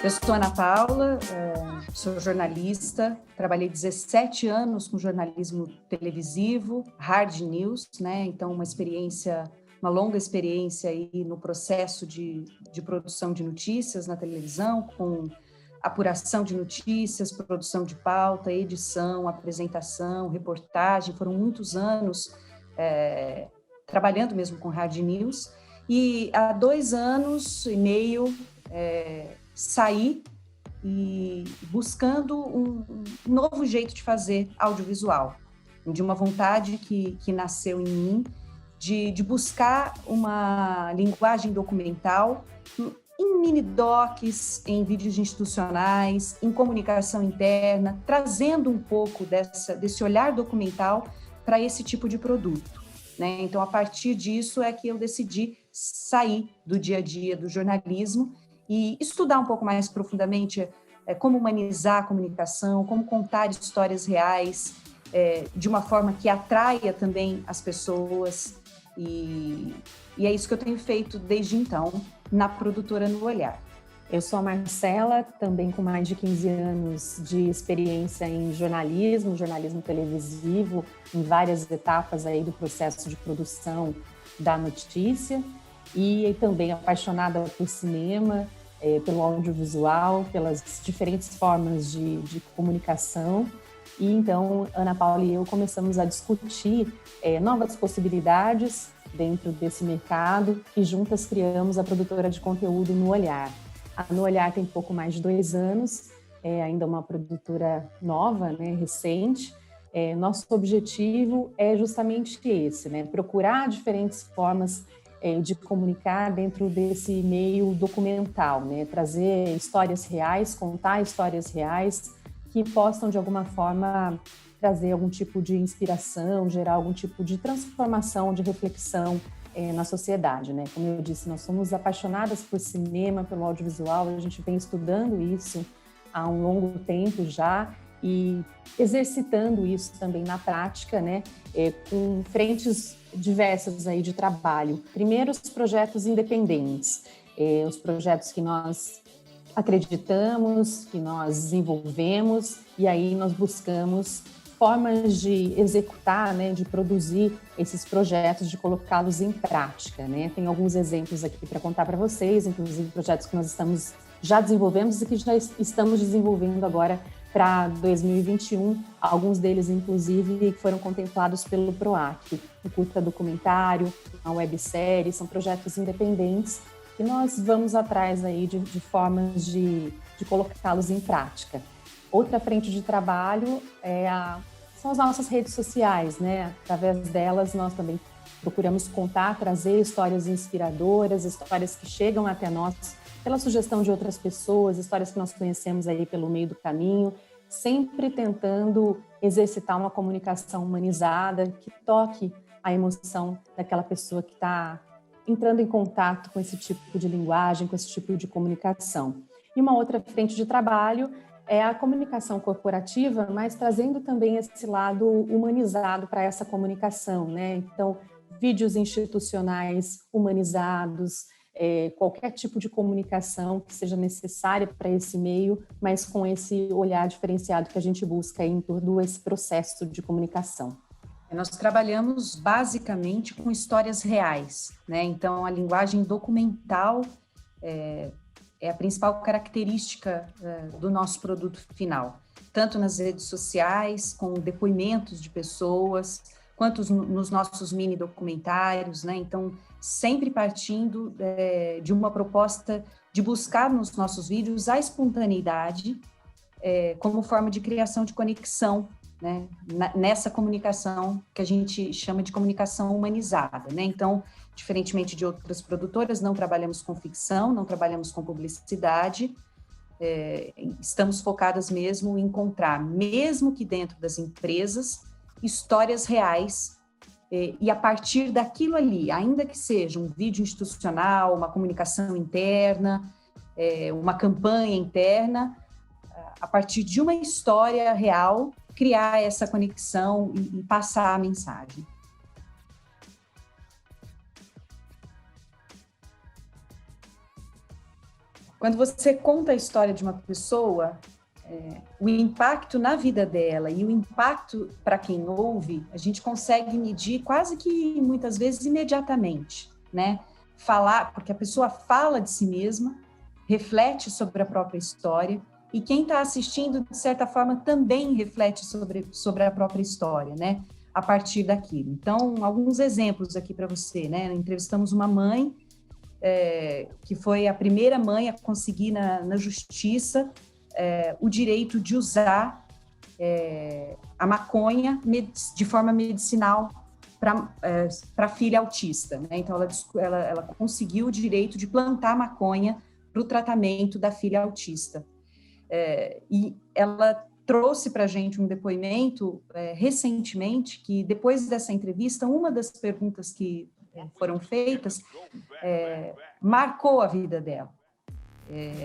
Eu sou Ana Paula, sou jornalista, trabalhei 17 anos com jornalismo televisivo, hard news, né? Então uma longa experiência aí no processo de produção de notícias na televisão, com apuração de notícias, produção de pauta, edição, apresentação, reportagem. Foram muitos anos trabalhando mesmo com hard news. E há 2 anos e meio saí e buscando um novo jeito de fazer audiovisual, de uma vontade que nasceu em mim de buscar uma linguagem documental em mini-docs, em vídeos institucionais, em comunicação interna, trazendo um pouco desse olhar documental para esse tipo de produto, né? Então, a partir disso é que eu decidi sair do dia a dia do jornalismo e estudar um pouco mais profundamente como humanizar a comunicação, como contar histórias reais de uma forma que atraia também as pessoas. E é isso que eu tenho feito desde então na produtora No Olhar. Eu sou a Marcela, também com mais de 15 anos de experiência em jornalismo televisivo, em várias etapas aí do processo de produção da notícia, e também apaixonada por cinema, pelo audiovisual, pelas diferentes formas de comunicação. E então, Ana Paula e eu começamos a discutir novas possibilidades dentro desse mercado e juntas criamos a produtora de conteúdo No Olhar. A No Olhar tem pouco mais de 2 anos, é ainda uma produtora nova, né, recente. Nosso objetivo é justamente esse, né, procurar diferentes formas de comunicar dentro desse meio documental, né, trazer histórias reais, contar histórias reais que possam, de alguma forma, trazer algum tipo de inspiração, gerar algum tipo de transformação, de reflexão na sociedade, né? Como eu disse, nós somos apaixonadas por cinema, pelo audiovisual, a gente vem estudando isso há um longo tempo já e exercitando isso também na prática, né? Com frentes diversas aí de trabalho. Primeiro, os projetos independentes, os projetos que nós acreditamos, que nós desenvolvemos e aí nós buscamos formas de executar, né, de produzir esses projetos, de colocá-los em prática, né? Tem alguns exemplos aqui para contar para vocês, inclusive projetos que nós já desenvolvemos e que já estamos desenvolvendo agora para 2021, alguns deles, inclusive, foram contemplados pelo PROAC, o curta documentário, a websérie, são projetos independentes e nós vamos atrás aí de formas de colocá-los em prática. Outra frente de trabalho são as nossas redes sociais, né? Através delas, nós também procuramos contar, trazer histórias inspiradoras, histórias que chegam até nós pela sugestão de outras pessoas, histórias que nós conhecemos aí pelo meio do caminho, sempre tentando exercitar uma comunicação humanizada que toque a emoção daquela pessoa que está entrando em contato com esse tipo de linguagem, com esse tipo de comunicação. E uma outra frente de trabalho é a comunicação corporativa, mas trazendo também esse lado humanizado para essa comunicação, né? Então, vídeos institucionais humanizados, qualquer tipo de comunicação que seja necessária para esse meio, mas com esse olhar diferenciado que a gente busca em todo esse processo de comunicação. Nós trabalhamos basicamente com histórias reais, né? Então, a linguagem documental é a principal característica do nosso produto final, tanto nas redes sociais, com depoimentos de pessoas, quanto nos nossos mini documentários, né? Então, sempre partindo de uma proposta de buscar nos nossos vídeos a espontaneidade como forma de criação de conexão, né? Nessa comunicação que a gente chama de comunicação humanizada, né? Então, diferentemente de outras produtoras, não trabalhamos com ficção, não trabalhamos com publicidade, estamos focadas mesmo em encontrar, mesmo que dentro das empresas, histórias reais e a partir daquilo ali, ainda que seja um vídeo institucional, uma comunicação interna, uma campanha interna, a partir de uma história real, criar essa conexão e passar a mensagem. Quando você conta a história de uma pessoa, o impacto na vida dela e o impacto para quem ouve, a gente consegue medir quase que muitas vezes imediatamente, né? Falar, porque a pessoa fala de si mesma, reflete sobre a própria história, e quem está assistindo, de certa forma, também reflete sobre a própria história, né? A partir daquilo. Então, alguns exemplos aqui para você, né? Entrevistamos uma mãe, que foi a primeira mãe a conseguir na justiça o direito de usar a maconha de forma medicinal para a filha autista, né? Então, ela conseguiu o direito de plantar maconha para o tratamento da filha autista. E ela trouxe para a gente um depoimento recentemente, que depois dessa entrevista, uma das perguntas que foram feitas marcou a vida dela.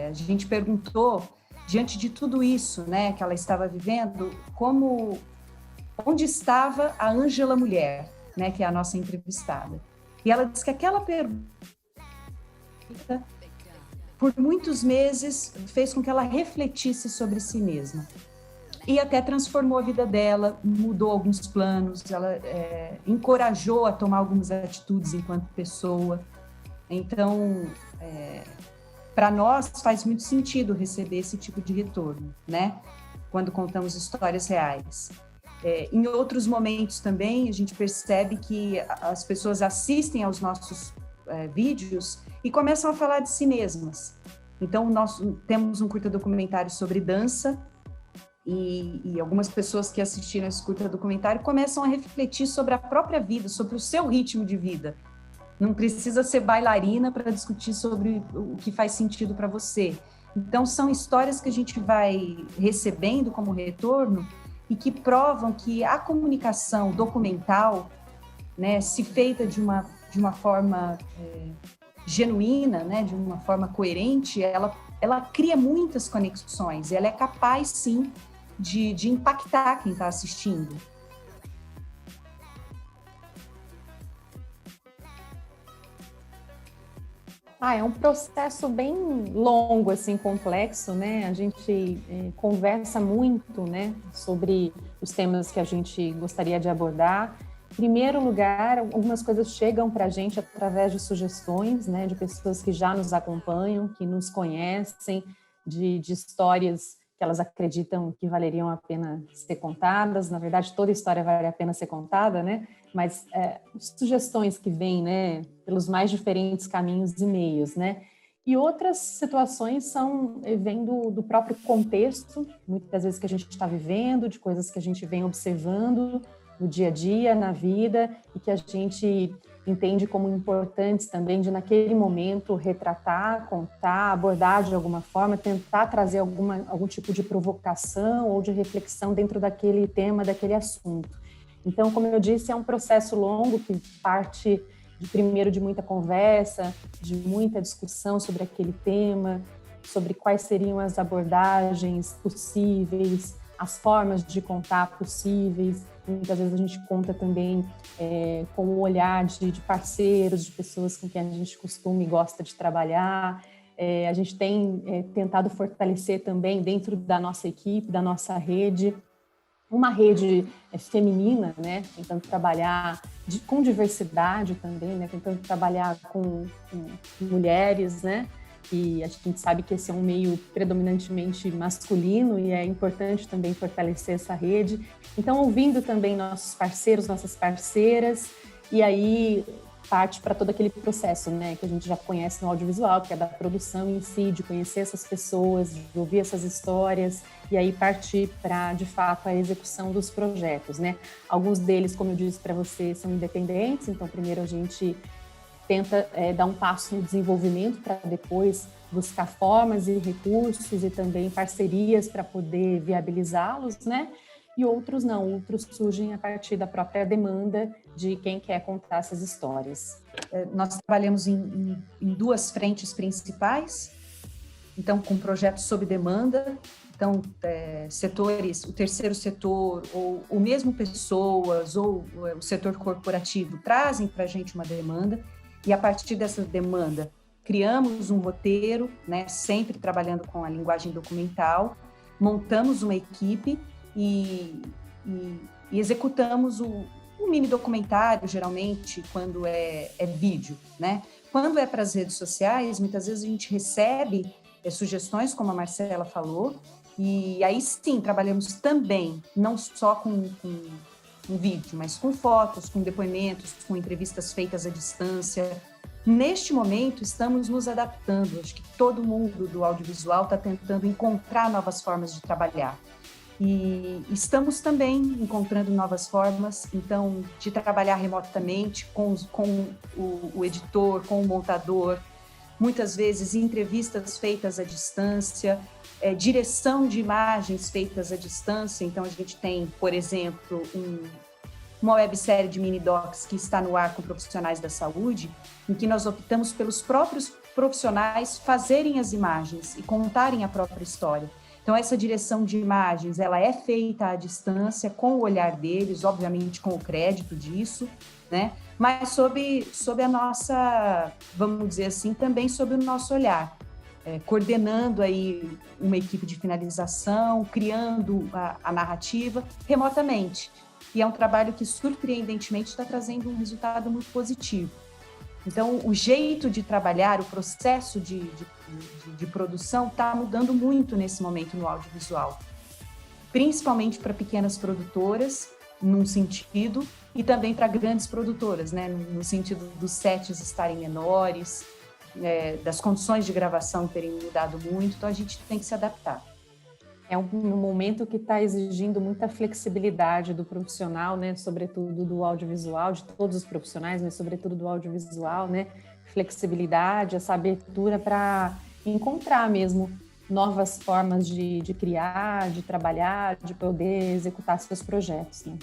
A gente perguntou, diante de tudo isso, né, que ela estava vivendo, onde estava a Ângela mulher, né, que é a nossa entrevistada. E ela disse que aquela pergunta, por muitos meses, fez com que ela refletisse sobre si mesma. E até transformou a vida dela, mudou alguns planos, ela encorajou a tomar algumas atitudes enquanto pessoa. Então, para nós faz muito sentido receber esse tipo de retorno, né? Quando contamos histórias reais. Em outros momentos também, a gente percebe que as pessoas assistem aos nossos vídeos e começam a falar de si mesmas. Então, nós temos um curta documentário sobre dança, e algumas pessoas que assistiram esse curta documentário começam a refletir sobre a própria vida, sobre o seu ritmo de vida. Não precisa ser bailarina para discutir sobre o que faz sentido para você. Então, são histórias que a gente vai recebendo como retorno e que provam que a comunicação documental, né, se feita de uma forma genuína, né, de uma forma coerente, ela cria muitas conexões, ela é capaz, sim, de impactar quem está assistindo. É um processo bem longo, assim, complexo, né? A gente conversa muito, né, sobre os temas que a gente gostaria de abordar. Em primeiro lugar, algumas coisas chegam para a gente através de sugestões, né, de pessoas que já nos acompanham, que nos conhecem, de histórias que elas acreditam que valeriam a pena ser contadas. Na verdade, toda história vale a pena ser contada, né? Mas sugestões que vêm, né, pelos mais diferentes caminhos e meios, né? E outras situações vêm do próprio contexto, muitas vezes que a gente está vivendo, de coisas que a gente vem observando no dia a dia, na vida, e que a gente entende como importantes também de, naquele momento, retratar, contar, abordar de alguma forma, tentar trazer algum tipo de provocação ou de reflexão dentro daquele tema, daquele assunto. Então, como eu disse, é um processo longo que parte primeiro de muita conversa, de muita discussão sobre aquele tema, sobre quais seriam as abordagens possíveis, as formas de contar possíveis. Muitas vezes a gente conta também com o olhar de parceiros, de pessoas com quem a gente costuma e gosta de trabalhar. A gente tem tentado fortalecer também dentro da nossa equipe, da nossa rede, uma rede feminina, né? Tentando trabalhar com diversidade também, né? Tentando trabalhar com mulheres, né? E a gente sabe que esse é um meio predominantemente masculino e é importante também fortalecer essa rede. Então, ouvindo também nossos parceiros, nossas parceiras, e aí parte para todo aquele processo, né, que a gente já conhece no audiovisual, que é da produção em si, de conhecer essas pessoas, de ouvir essas histórias, e aí partir para, de fato, a execução dos projetos, né? Alguns deles, como eu disse para você, são independentes, então primeiro a gente tenta dar um passo no desenvolvimento para depois buscar formas e recursos e também parcerias para poder viabilizá-los, né? E outros não, outros surgem a partir da própria demanda de quem quer contar essas histórias. Nós trabalhamos em duas frentes principais, então com projetos sob demanda, então setores, o terceiro setor, ou mesmo pessoas, ou o setor corporativo trazem para a gente uma demanda, e a partir dessa demanda criamos um roteiro, né, sempre trabalhando com a linguagem documental, montamos uma equipe e executamos um mini documentário, geralmente, quando é vídeo, né? Quando é para as redes sociais, muitas vezes a gente recebe sugestões, como a Marcela falou, e aí sim, trabalhamos também, não só com vídeo, mas com fotos, com depoimentos, com entrevistas feitas à distância. Neste momento, estamos nos adaptando. Acho que todo mundo do audiovisual está tentando encontrar novas formas de trabalhar. E estamos também encontrando novas formas, então, de trabalhar remotamente com o editor, com o montador, muitas vezes entrevistas feitas à distância, direção de imagens feitas à distância. Então, a gente tem, por exemplo, uma websérie de mini-docs que está no ar com profissionais da saúde, em que nós optamos pelos próprios profissionais fazerem as imagens e contarem a própria história. Então, essa direção de imagens, ela é feita à distância, com o olhar deles, obviamente com o crédito disso, né? Mas sob a nossa, vamos dizer assim, também sob o nosso olhar, coordenando aí uma equipe de finalização, criando a narrativa remotamente. E é um trabalho que, surpreendentemente, está trazendo um resultado muito positivo. Então, o jeito de trabalhar, o processo de produção está mudando muito nesse momento no audiovisual, principalmente para pequenas produtoras, num sentido, e também para grandes produtoras, né, no sentido dos sets estarem menores, das condições de gravação terem mudado muito, então a gente tem que se adaptar. É um momento que está exigindo muita flexibilidade do profissional, né? Sobretudo do audiovisual, de todos os profissionais, mas sobretudo do audiovisual, né? Flexibilidade, essa abertura para encontrar mesmo novas formas de criar, de trabalhar, de poder executar seus projetos, né?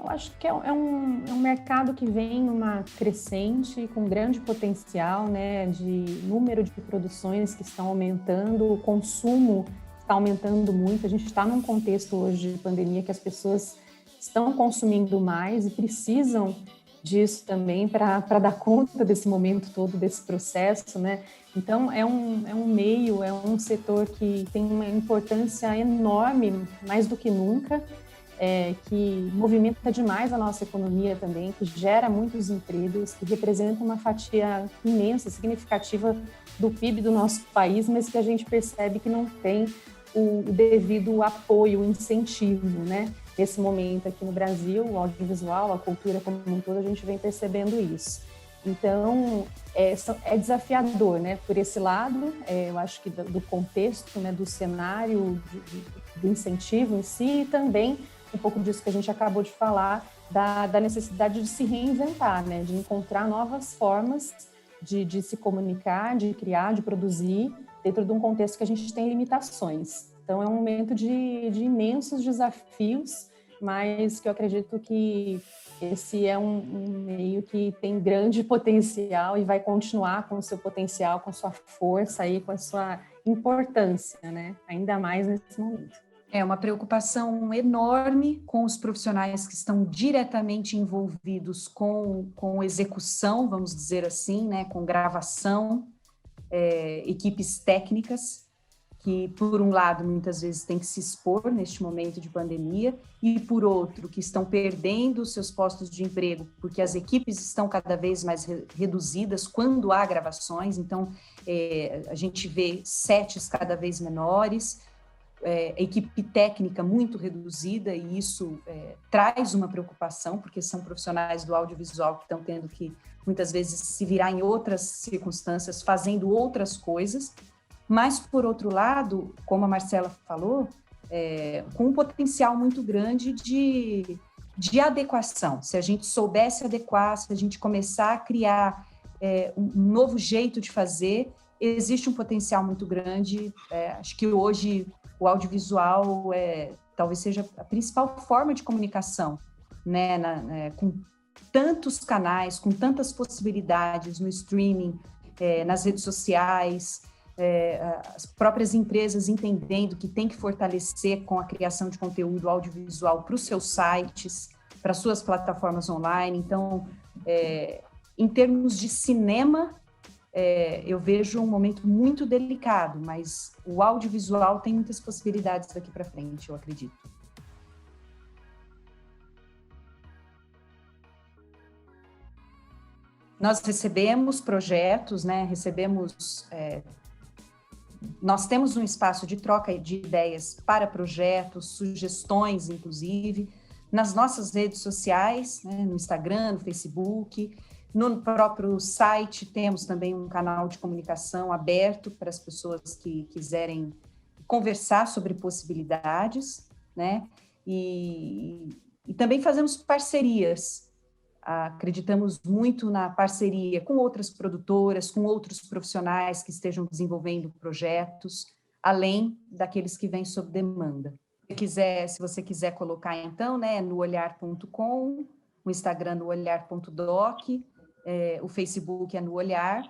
Eu acho que é um mercado que vem numa crescente, com grande potencial, né, de número de produções que estão aumentando, o consumo está aumentando muito. A gente está num contexto hoje de pandemia que as pessoas estão consumindo mais e precisam disso também para dar conta desse momento todo, desse processo, né? Então, é um meio, é um setor que tem uma importância enorme, mais do que nunca, que movimenta demais a nossa economia também, que gera muitos empregos, que representa uma fatia imensa, significativa do PIB do nosso país, mas que a gente percebe que não tem o devido apoio, o incentivo, né? Nesse momento aqui no Brasil, o audiovisual, a cultura como um todo, a gente vem percebendo isso. Então, é desafiador, né? Por esse lado, eu acho que do contexto, né? Do cenário, do incentivo em si, e também um pouco disso que a gente acabou de falar, da necessidade de se reinventar, né? De encontrar novas formas de se comunicar, de criar, de produzir, dentro de um contexto que a gente tem limitações. Então, é um momento de imensos desafios, mas que eu acredito que esse é um meio que tem grande potencial e vai continuar com o seu potencial, com sua força e com a sua importância, né? Ainda mais nesse momento. É uma preocupação enorme com os profissionais que estão diretamente envolvidos com execução, vamos dizer assim, né, com gravação, equipes técnicas, que, por um lado, muitas vezes têm que se expor neste momento de pandemia, e, por outro, que estão perdendo seus postos de emprego, porque as equipes estão cada vez mais reduzidas quando há gravações. Então, a gente vê sets cada vez menores, equipe técnica muito reduzida, e isso traz uma preocupação, porque são profissionais do audiovisual que estão tendo que, muitas vezes, se virar em outras circunstâncias, fazendo outras coisas. Mas, por outro lado, como a Marcela falou, com um potencial muito grande de adequação. Se a gente soubesse adequar, se a gente começar a criar um novo jeito de fazer, existe um potencial muito grande. Acho que hoje o audiovisual talvez seja a principal forma de comunicação, né? Com tantos canais, com tantas possibilidades no streaming, nas redes sociais, as próprias empresas entendendo que tem que fortalecer com a criação de conteúdo audiovisual para os seus sites, para suas plataformas online. Então, em termos de cinema, eu vejo um momento muito delicado, mas o audiovisual tem muitas possibilidades daqui para frente, eu acredito. Nós recebemos projetos, né? Nós temos um espaço de troca de ideias para projetos, sugestões, inclusive, nas nossas redes sociais, né? No Instagram, no Facebook. No próprio site temos também um canal de comunicação aberto para as pessoas que quiserem conversar sobre possibilidades, né? E também fazemos parcerias. Acreditamos muito na parceria com outras produtoras, com outros profissionais que estejam desenvolvendo projetos, além daqueles que vêm sob demanda. Se você quiser colocar, então, né, no olhar.com, o Instagram no olhar.doc, o Facebook é no Olhar.